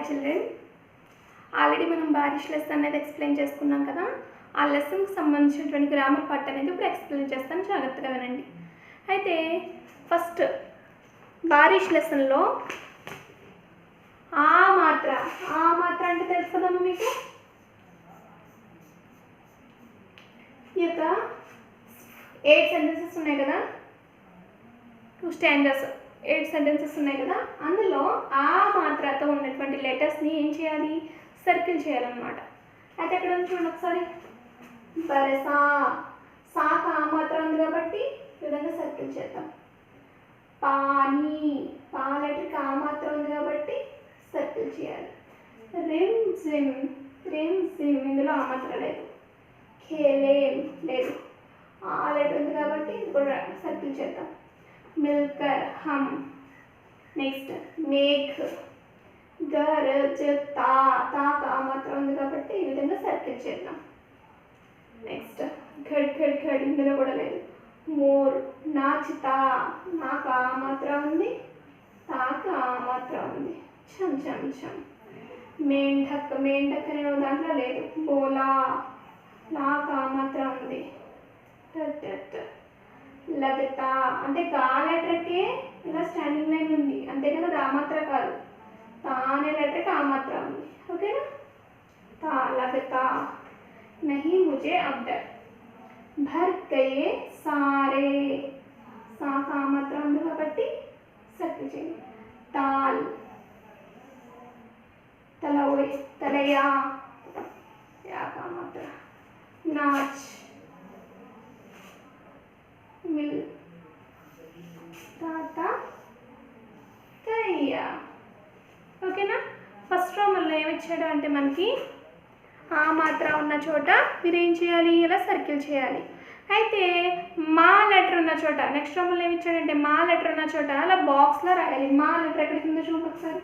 Children, already మనం బారిష్ lesson అనేది explain చేసుకున్నాం కదా. ఆ లెసన్కి సంబంధించినటువంటి గ్రామర్ పార్ట్ అనేది ఇప్పుడు ఎక్స్ప్లెయిన్ చేస్తాను, జాగ్రత్తగా వినండి. అయితే ఫస్ట్ బారిష్ లెసన్లో ఆ మాత్ర అంటే తెలుసు కదమ్మా మీకు. ఈ యొక్క 8 సెంటెన్సెస్ ఉన్నాయి కదా, 2 స్టాండర్స్ 8 సెంటెన్సెస్ ఉన్నాయి కదా. అందులో ఆ మాత్రతో ఉన్నటువంటి లెటర్స్ని ఏం చేయాలి, సర్కిల్ చేయాలన్నమాట. అయితే ఎక్కడ ఉంది చూడండి ఒకసారి. బరసా, సాకు ఆ మాత్ర ఉంది కాబట్టి ఈ విధంగా సర్కిల్ చేద్దాం. పానీ, పా లెటర్కి ఆ మాత్ర ఉంది కాబట్టి సర్కిల్ చేయాలి. రిమ్ జిమ్, ఇందులో ఆ మాత్ర లేదు. ఖేలేం లేదు, ఆ లెటర్ ఉంది కాబట్టి ఇది కూడా సర్కిల్ చేద్దాం. మిల్కర్, హమ్. నెక్స్ట్ మేఘ్, గరజ్, తాక ఆ మాత్రం ఉంది కాబట్టి ఈ విధంగా సర్కిల్ చేద్దాం. నెక్స్ట్ ఘడ్, ఇందులో కూడా లేదు. మోర్, నాచుతా, నాకు ఆ మాత్రం ఉంది, తాక ఆ మాత్రం ఉంది. చం. మేంఢక్ అనే దాంట్లో లేదు. బోలా, నాకు ఆ మాత్రం ఉంది. లగతా అంటే గా లెటర్కే ఇలా స్టాండింగ్ లైన్ ఉంది అంతే కదా, రా మాత్ర కాదు. తా అనే లెటర్కి ఆ మాత్ర ఉంది, ఓకేనా. తా, లగతా. నహీ ముझे अब डर, భర్ గయే సారే, సాకు ఆ మాత్ర ఉంది కాబట్టి సర్కిల్ చేయండి. తాల్, తలయా, యాక ఆ మాత్ర. నాచ్, మిల్, తాత, తయ్యా. ఓకేనా. ఫస్ట్ రోమన్లో ఏమిచ్చాడు అంటే మనకి ఆ మాత్ర ఉన్న చోట మీరు ఏం చేయాలి, ఇలా సర్కిల్ చేయాలి. అయితే మా లెటర్ ఉన్న చోట నెక్స్ట్ రోమన్లో ఏమిచ్చాడంటే మా లెటర్ ఉన్న చోట అలా బాక్స్లో రాయాలి. మా లెటర్ ఎక్కడికి ఉందో చూడండి ఒకసారి.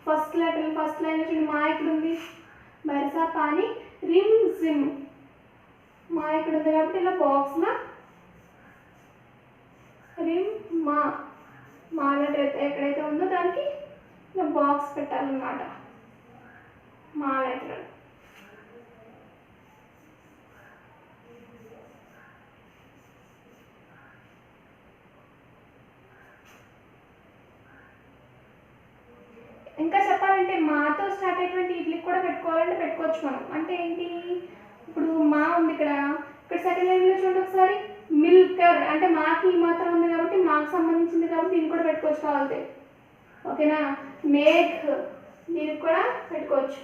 ఫస్ట్ లైన్లో చూడండి, మా ఇక్కడ ఉంది. బరసా, పానీ, రిమ్ జిమ్, మా ఇక్కడ ఉంది కాబట్టి ఇలా బాక్స్లో రిమ్ మా లెటర్ ఎక్కడైతే ఉందో దానికి ఇలా బాక్స్ పెట్టాలన్నమాట. మా లెటర్ ఇంకా చెప్పాలంటే మాతో స్టార్ట్ అయ్యేటువంటి వీటికి కూడా పెట్టుకోవాలంటే పెట్టుకోవచ్చు మనం. అంటే ఏంటి, ఇప్పుడు మా ఉంది ఇక్కడ సెకండ్ లైన్లో చూడండి ఒకసారి. మిల్కర్ అంటే మాకి ఈ మాత్రం ఉంది కాబట్టి మాకు సంబంధించింది కాబట్టి దీన్ని కూడా పెట్టుకోవచ్చు కావాలి, ఓకేనా. మేఘ్, దీనికి కూడా పెట్టుకోవచ్చు.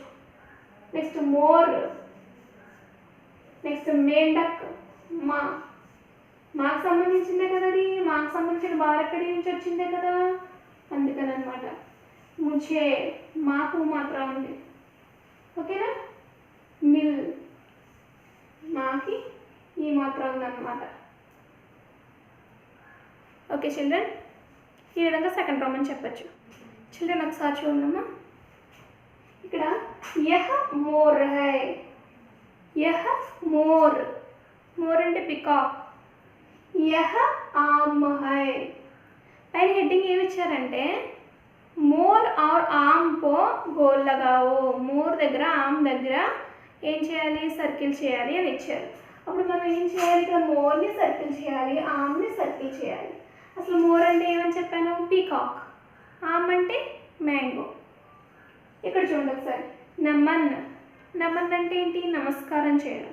నెక్స్ట్ మోర్, నెక్స్ట్ మేండక్, మాకు సంబంధించిందే కదా అది, మాకు సంబంధించిన బార్ ఎక్కడి నుంచి వచ్చిందే కదా, అందుకని అనమాట. ముझे, మాకు మాత్రం ఉంది, ఓకేనా. మిల్, మాకి ఈ మాత్రం ఉందన్నమాట. ఓకే చిల్డ్రన్, ఈ విధంగా సెకండ్ రోమన్ చెప్పచ్చు. చిల్డ్రన్ ఒకసారి చూడమ్మా. ఇక్కడ yeah more high, yeah more అంటే పికాక్. యహ్ ఆమ్ హై, పైన హెడ్డింగ్ ఏమి ఇచ్చారంటే మోర్ और ఆమ్ को గోల్ लगाओ, మోర్ దగ్గర ఆమ్ దగ్గర ఏం చేయాలి, సర్కిల్ చేయాలి అని ఇచ్చారు. అప్పుడు మనం ఏం చేయాలి, ఇక్కడ మోర్ని సర్కిల్ చేయాలి, ఆమ్ని సర్కిల్ చేయాలి. అసలు మోర్ అంటే ఏమని చెప్పాను, పీకాక్. ఆమ్ అంటే మ్యాంగో. ఇక్కడ చూడండి ఒకసారి. నమన్ అంటే ఏంటి, నమస్కారం చేయడం.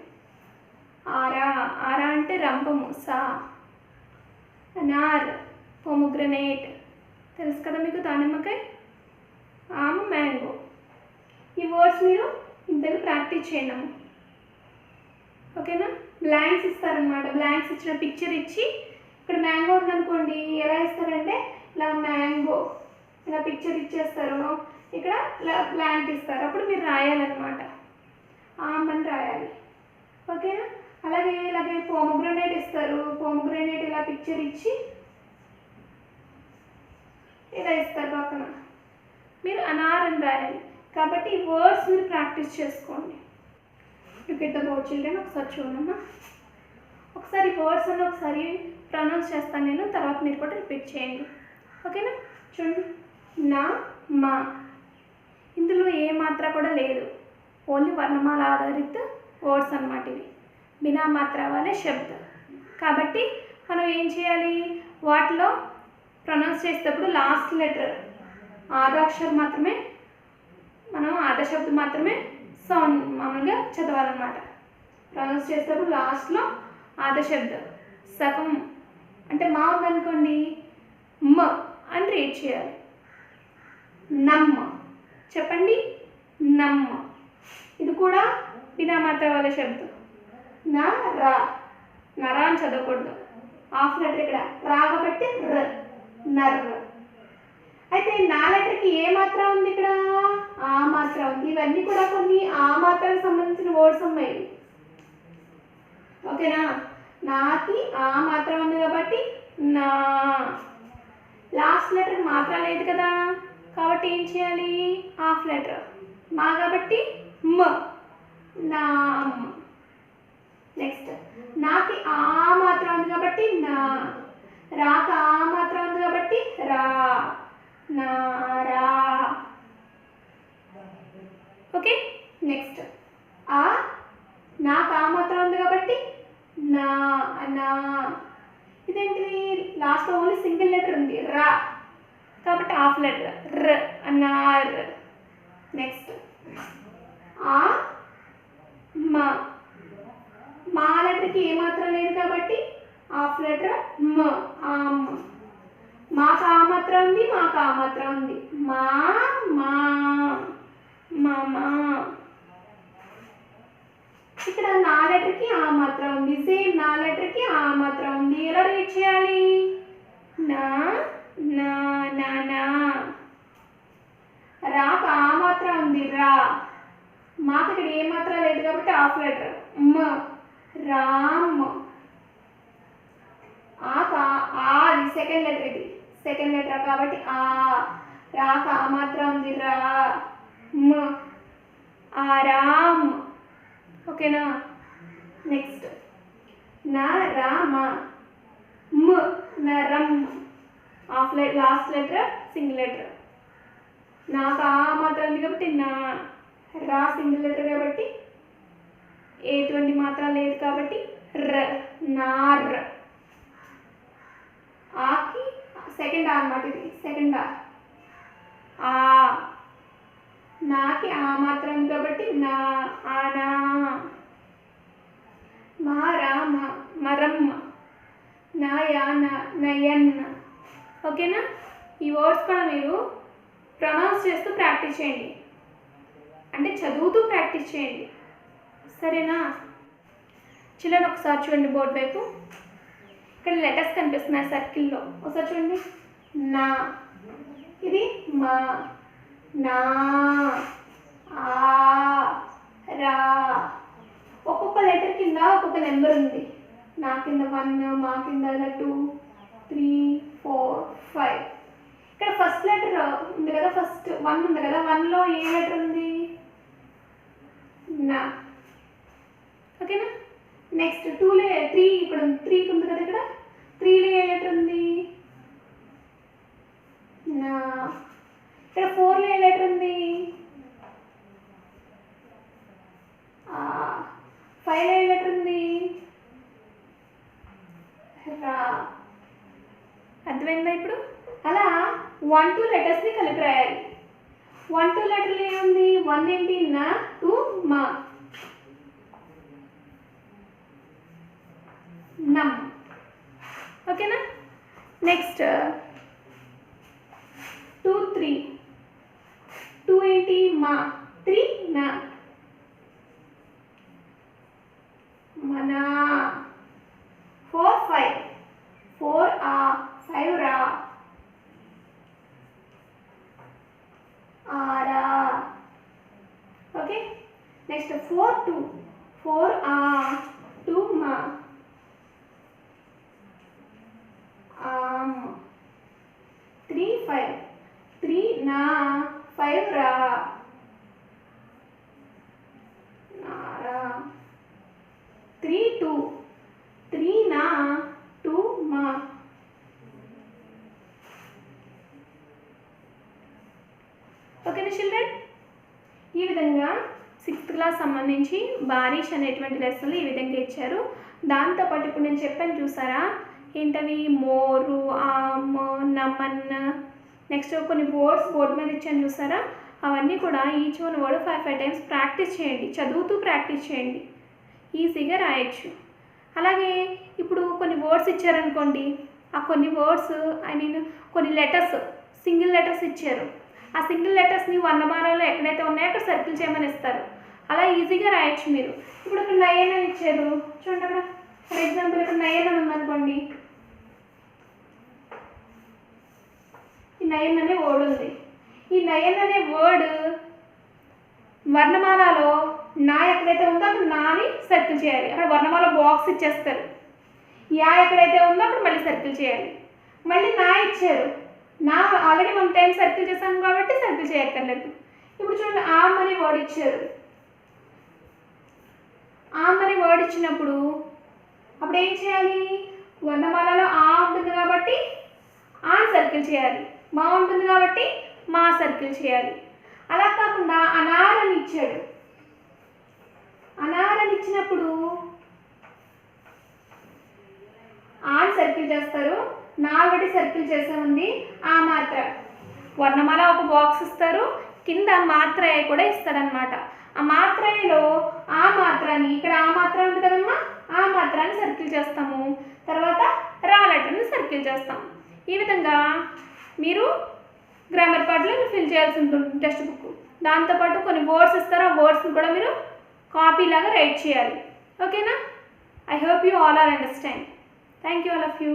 ఆరా అంటే రంపము, సా. అనార్, పొమగ్రనేట్ తెలుసు కదా మీకు, దానిమ్మకాయ. ఆమ్, మ్యాంగో. ఈ వర్డ్స్ మీరు ఇంతకు ప్రాక్టీస్ చేయడం, ఓకేనా. బ్లాంక్స్ ఇస్తారనమాట. బ్లాంక్స్ ఇచ్చిన పిక్చర్ ఇచ్చి ఇక్కడ మ్యాంగో ఉందనుకోండి, ఎలా ఇస్తారంటే ఇలా మ్యాంగో ఇలా పిక్చర్ ఇచ్చేస్తారు, ఇక్కడ ఇలా బ్లాంక్ ఇస్తారు, అప్పుడు మీరు రాయాలన్నమాట. ఆమ్ అని రాయాలి, ఓకేనా. అలాగే పోమగ్రనేట్ ఇస్తారు, పోమగ్రనేట్ ఇలా పిక్చర్ ఇచ్చి ఇలా ఇస్తారు పక్కన, మీరు అనార్ అని రాయాలి. కాబట్టి ఈ వర్డ్స్ మీరు ప్రాక్టీస్ చేసుకోండి. Look at the board children, ఒకసారి చూడమ్మా. ఒకసారి వర్డ్స్ అని ఒకసారి ప్రొనౌన్స్ చేస్తాను నేను, తర్వాత మీరు కూడా రిపీట్ చేయండి, ఓకేనా. చూడండి. నా, మా, ఇందులో ఏ మాత్ర కూడా లేదు, ఓన్లీ వర్ణమాల ఆధారిత వర్డ్స్ అన్నమాట ఇవి, బినా మాత్ర వాలే శబ్ద. కాబట్టి మనం ఏం చేయాలి, వాటిలో ప్రొనౌన్స్ చేసేటప్పుడు లాస్ట్ లెటర్ ఆధా అక్షరం మాత్రమే, మనం ఆధా శబ్దం మాత్రమే సౌండ్ మామూలుగా చదవాలన్నమాట. ప్రొనౌన్స్ చేసేటప్పుడు లాస్ట్లో ఆధా శబ్దం, సగం అంటే మా ఉందనుకోండి మ అని రీడ్ చేయాలి. నమ్మ చెప్పండి, నమ్మ. ఇది కూడా బినా మాత్ర వాలే శబ్దం. నా రా, నరా అని చదవకూడదు, హాఫ్ లెటర్ ఇక్కడ రా కాబట్టి ర, నర్ర. అయితే నా లెటర్కి ఏ మాత్ర ఉంది ఇక్కడ, ఆ మాత్ర ఉంది. ఇవన్నీ కూడా కొన్ని ఆ మాత్రకు సంబంధించిన వర్డ్స్ ఉన్నాయి, ఓకేనా. నాకి ఆ మాత్ర ఉంది కాబట్టి నా. లాస్ట్ లెటర్ మాత్ర లేదు కదా, కాబట్టి ఏం చేయాలి, హాఫ్ లెటర్ మా కాబట్టి మ, నామ్. నెక్స్ట్ నాకి ఆ మాత్ర ఉంది కాబట్టి నా, రాకి ఆ మాత్ర ఉంది కాబట్టి రా, నారా. ఓకే. నెక్స్ట్ ఆ, నాకు ఆ మాత్రం ఉంది కాబట్టి నా, నా. ఇదేంటిది, లాస్ట్లో ఓన్లీ సింగిల్ లెటర్ ఉంది రా, కాబట్టి హాఫ్ లెటర్ ర, అన్నార్. నెక్స్ట్ ఆ మా, మా లెటర్కి ఏ మాత్రం లేదు కాబట్టి హాఫ్ లెటర్ మ, ఆమ్. మాకు ఆ మాత్రం ఉంది, మాకు ఆ మాత్రం ఉంది, మా, మా, మామా. ఇక్కడ నా లెటర్కి ఆ మాత్రం ఉంది, సేమ్ నా లెటర్కి ఆ మాత్రం ఉంది. ఎలా రీడ్ చేయాలి, నా, నా, నానా. రాకు ఆ మాత్రం ఉంది రా, మాకు ఇక్కడ ఏ మాత్రం లేదు కాబట్టి హాఫ్ లెటర్ మ, రామ్. అది సెకండ్ లెటర్, ఇది సెకండ్ లెటర్ కాబట్టి ఆ, రాక ఆ మాత్రం ఉంది రా, మ, ఆరామ్. ఓకేనా. నెక్స్ట్ నా, రా, మా, మ, నరం. Half letter, last letter single letter. నాకు ఆ మాత్రం ఉంది కాబట్టి నా, రా సింగిల్ లెటర్ కాబట్టి ఎటువంటి మాత్రం లేదు కాబట్టి ర, నార్. ఆకి సెకండ్ ఆ అన్నమాట, ఇది సెకండ్ ఆ. నాకి ఆ మాత్రం కాబట్టి నా, ఆనా. మా, రా, మరమ్మ. నా, యా, నయన్. ఓకేనా. ఈ వర్డ్స్ కూడా మీరు ప్రొనౌన్స్ చేస్తూ ప్రాక్టీస్ చేయండి, అంటే చదువుతూ ప్రాక్టీస్ చేయండి, సరేనా. చిల్డ్రన్ ఒకసారి చూడండి బోర్డు వైపు, ఇక్కడ లెటర్స్ కనిపిస్తున్నాయి సర్కిల్లో, ఒకసారి చూడండి. నా, ఇది మా, నా, ఆ, రా. ఒక్కొక్క లెటర్ కింద ఒక్కొక్క నెంబర్ ఉంది. నా కింద 1, మా కింద 2, 3, 4, 5. ఇక్కడ ఫస్ట్ లెటర్ ఉంది కదా, ఫస్ట్ 1 ఉంది కదా, 1లో ఏ లెటర్ ఉంది, నా. ఓకేనా. నెక్స్ట్ 2లో 3, ఇక్కడ 3 ఉంది కదా, ఇక్కడ 3లో ఏ లెటర్ ఉంది, నా. ఇక్కడ 4లో ఏ లెటర్ ఉంది, 5లో ఏ లెటర్ ఉంది, రా. అర్థమైందా ఇప్పుడు. అలా 1, 2 లెటర్స్ని కలిపి రాయాలి. 1, 2 లెటర్లు ఏముంది, 1 ఏంటి నా, 2 మా, నమ్. ఓకేనా. నెక్స్ట్ 2, 3. 2 ఏంటి మా, 3 నా, మనా. 4, 5. 4 ఆ, 5 రా, ఆరా. ఓకే. నెక్స్ట్ 4, 2. 4 ఆ, 2 మా, ఆమ్. 3, 5. 3 నా, 5 రా, నారా. 3, 2. 3 నా, 2 మా. ఓకేనా చిల్డ్రన్. క్లాస్ సంబంధించి బారిష్ అనేటువంటి లెసన్లు ఈ విధంగా ఇచ్చారు. దాంతోపాటు ఇప్పుడు నేను చెప్పాను చూసారా, ఏంటవి మోరు, ఆమ్, నమన్, నెక్స్ట్ కొన్ని వర్డ్స్ బోర్డు మీద ఇచ్చాను చూసారా, అవన్నీ కూడా each one word 5 times practice చేయండి, చదువుతూ ప్రాక్టీస్ చేయండి, ఈజీగా రాయొచ్చు. అలాగే ఇప్పుడు కొన్ని వర్డ్స్ ఇచ్చారనుకోండి, ఆ కొన్ని వర్డ్స్ కొన్ని లెటర్స్, సింగిల్ లెటర్స్ ఇచ్చారు, ఆ సింగిల్ లెటర్స్ని వర్ణమాలలో ఎక్కడైతే ఉన్నాయో అక్కడ సర్కిల్ చేయమని ఇస్తారు, అలా ఈజీగా రాయొచ్చు మీరు. ఇప్పుడు ఇక్కడ నయన్ అని ఇచ్చారు చూడండి, అక్కడ ఫర్ ఎగ్జాంపుల్ ఇక్కడ నయన్ అని ఉందనుకోండి, ఈ నయన్ అనే వర్డ్ ఉంది. ఈ నయన్ అనే వర్డ్ వర్ణమాలలో నా ఎక్కడైతే ఉందో అక్కడ నాని సర్కిల్ చేయాలి, అక్కడ వర్ణమాల బాక్స్ ఇచ్చేస్తారు. యా ఎక్కడైతే ఉందో అక్కడ మళ్ళీ సర్కిల్ చేయాలి. మళ్ళీ నా ఇచ్చారు, నా ఆల్రెడీ 1 టైం సర్కిల్ చేశాను కాబట్టి సర్కిల్ చేయక్కర్లేదు. ఇప్పుడు చూడండి ఆమ్ అనే వర్డ్ ఇచ్చారు, ఆమ్ అనే వర్డ్ ఇచ్చినప్పుడు అప్పుడు ఏం చేయాలి, వర్ణమాలలో ఆ ఉంటుంది కాబట్టి ఆ సర్కిల్ చేయాలి, మా ఉంటుంది కాబట్టి మా సర్కిల్ చేయాలి. అలా కాకుండా అనార్ అని ఇచ్చాడు, అనార్ అని ఇచ్చినప్పుడు ఆన్ సర్కిల్ చేస్తారు, నా ఆల్రెడీ సర్కిల్ చేసే ఉంది, ఆ మాత్ర వర్ణమాల ఒక బాక్స్ ఇస్తారు, కింద మాత్రయ కూడా ఇస్తాడనమాట. ఆ మాత్రయలో ఆ మాత్రాన్ని, ఇక్కడ ఆ మాత్ర ఉంది కదమ్మా, ఆ మాత్రాన్ని సర్కిల్ చేస్తాము, తర్వాత రా లెటర్ని సర్కిల్ చేస్తాం. ఈ విధంగా మీరు గ్రామర్ పార్ట్లో ఫిల్ చేయాల్సి ఉంటుంది టెక్స్ట్ బుక్. దాంతోపాటు కొన్ని వర్డ్స్ ఇస్తారు, ఆ వర్డ్స్ని కూడా మీరు కాపీ లాగా రైట్ చేయాలి. ఓకేనా? I hope you all are understand. Thank you all of you.